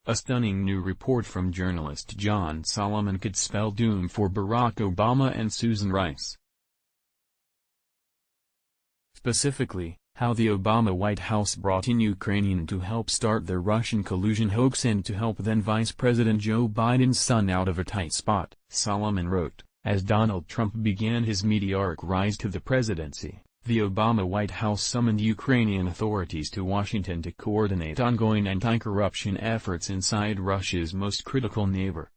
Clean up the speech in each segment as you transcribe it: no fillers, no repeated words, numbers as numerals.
A stunning new report from journalist John Solomon could spell doom for Barack Obama and Susan Rice. Specifically, how the Obama White House brought in Ukrainian to help start the Russian collusion hoax and to help then Vice President Joe Biden's son out of a tight spot. Solomon wrote, as Donald Trump began his meteoric rise to the presidency, the Obama White House summoned Ukrainian authorities to Washington to coordinate ongoing anti-corruption efforts inside Russia's most critical neighbor.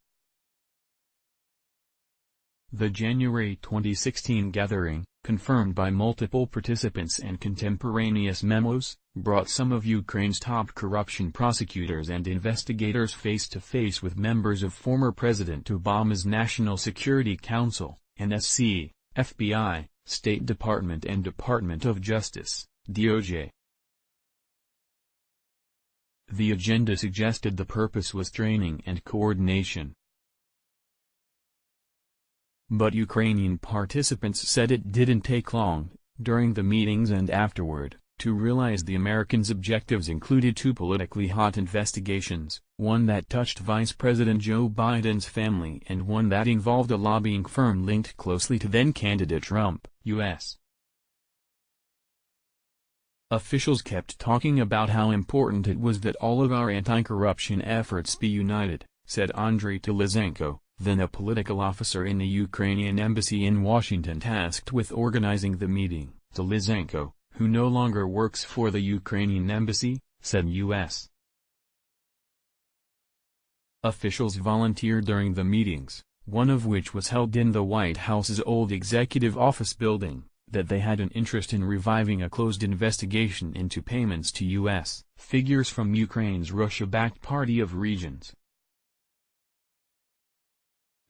The January 2016 gathering, confirmed by multiple participants and contemporaneous memos, brought some of Ukraine's top corruption prosecutors and investigators face-to-face with members of former President Obama's National Security Council, NSC, FBI, State Department and Department of Justice, DOJ. The agenda suggested the purpose was training and coordination. But Ukrainian participants said it didn't take long, during the meetings and afterward, to realize the Americans' objectives included two politically hot investigations, one that touched Vice President Joe Biden's family and one that involved a lobbying firm linked closely to then-candidate Trump, U.S. Officials kept talking about how important it was that all of our anti-corruption efforts be united, said Andrei Tilizenko, then a political officer in the Ukrainian embassy in Washington tasked with organizing the meeting. Tilizenko, who no longer works for the Ukrainian embassy, said U.S. officials volunteered during the meetings, one of which was held in the White House's old executive office building, that they had an interest in reviving a closed investigation into payments to U.S. figures from Ukraine's Russia-backed Party of Regions.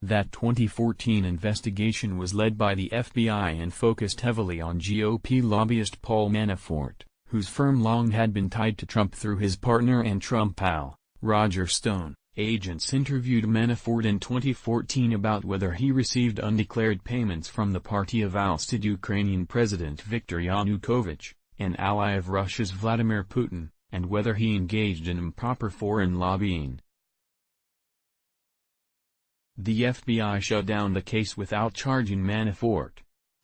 That 2014 investigation was led by the FBI and focused heavily on GOP lobbyist Paul Manafort, whose firm long had been tied to Trump through his partner and Trump pal, Roger Stone. Agents interviewed Manafort in 2014 about whether he received undeclared payments from the party of ousted Ukrainian President Viktor Yanukovych, an ally of Russia's Vladimir Putin, and whether he engaged in improper foreign lobbying. The FBI shut down the case without charging Manafort.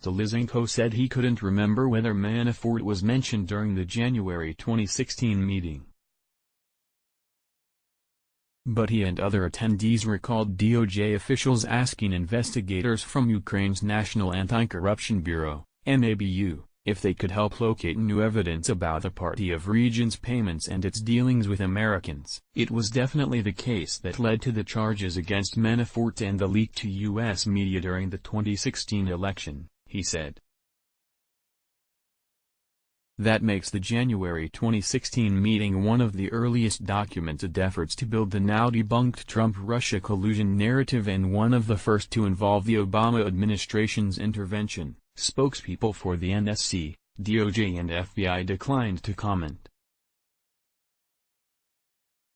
Tilizenko said he couldn't remember whether Manafort was mentioned during the January 2016 meeting. But he and other attendees recalled DOJ officials asking investigators from Ukraine's National Anti-Corruption Bureau, NABU, if they could help locate new evidence about the Party of Regions payments and its dealings with Americans. It was definitely the case that led to the charges against Manafort and the leak to U.S. media during the 2016 election, he said. That makes the January 2016 meeting one of the earliest documented efforts to build the now-debunked Trump-Russia collusion narrative and one of the first to involve the Obama administration's intervention. Spokespeople for the NSC, DOJ and FBI declined to comment.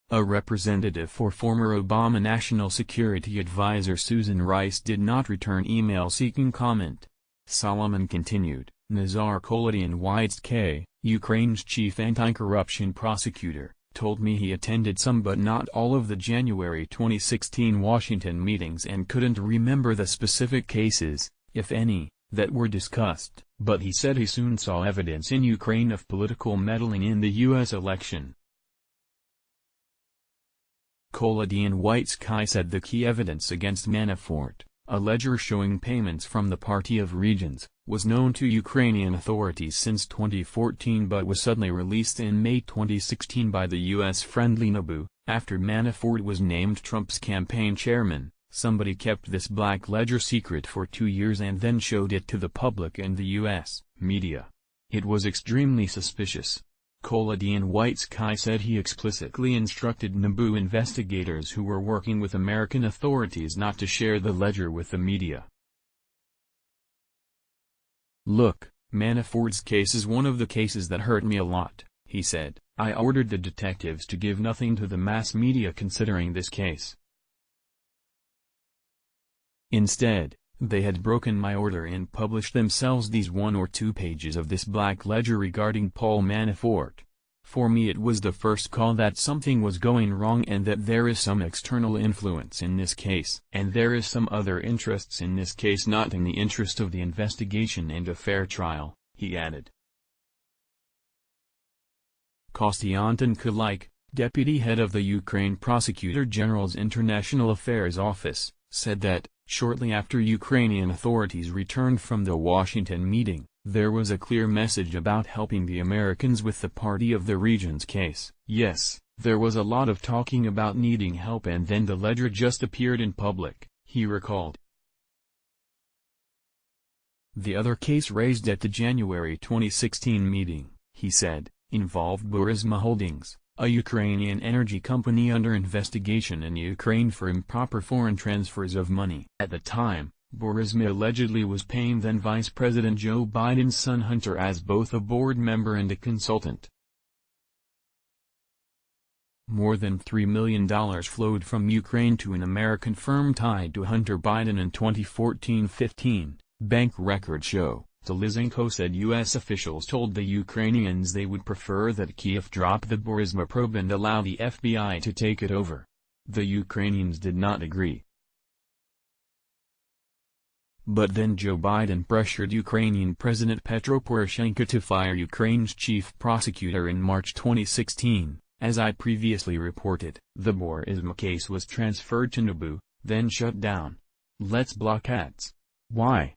A representative for former Obama National Security Advisor Susan Rice did not return email seeking comment. Solomon continued. Nazar Kolodyan-Whitesky, Ukraine's chief anti-corruption prosecutor, told me he attended some but not all of the January 2016 Washington meetings and couldn't remember the specific cases, if any, that were discussed, but he said he soon saw evidence in Ukraine of political meddling in the U.S. election. Kolodyan-Whitesky said the key evidence against Manafort, a ledger showing payments from the Party of Regions, was known to Ukrainian authorities since 2014 but was suddenly released in May 2016 by the U.S.-friendly NABU. After Manafort was named Trump's campaign chairman, somebody kept this black ledger secret for 2 years and then showed it to the public and the U.S. media. It was extremely suspicious. Kolodyan-Whitesky said he explicitly instructed NABU investigators who were working with American authorities not to share the ledger with the media. Look, Manafort's case is one of the cases that hurt me a lot, he said. I ordered the detectives to give nothing to the mass media considering this case. Instead, they had broken my order and published themselves these 1 or 2 pages of this black ledger regarding Paul Manafort. For me it was the first call that something was going wrong and that there is some external influence in this case. And there is some other interests in this case not in the interest of the investigation and a fair trial, he added. Konstantin Kulik, deputy head of the Ukraine Prosecutor General's International Affairs Office, said that, shortly after Ukrainian authorities returned from the Washington meeting, there was a clear message about helping the Americans with the party of the region's case. Yes, there was a lot of talking about needing help and then the ledger just appeared in public, he recalled. The other case raised at the January 2016 meeting, he said, involved Burisma Holdings, a Ukrainian energy company under investigation in Ukraine for improper foreign transfers of money. At the time, Burisma allegedly was paying then Vice President Joe Biden's son Hunter as both a board member and a consultant. More than $3 million flowed from Ukraine to an American firm tied to Hunter Biden in 2014-15, bank records show. Lysenko said U.S. officials told the Ukrainians they would prefer that Kiev drop the Burisma probe and allow the FBI to take it over. The Ukrainians did not agree. But then Joe Biden pressured Ukrainian President Petro Poroshenko to fire Ukraine's chief prosecutor in March 2016, as I previously reported. The Burisma case was transferred to NABU, then shut down. Let's block ads. Why?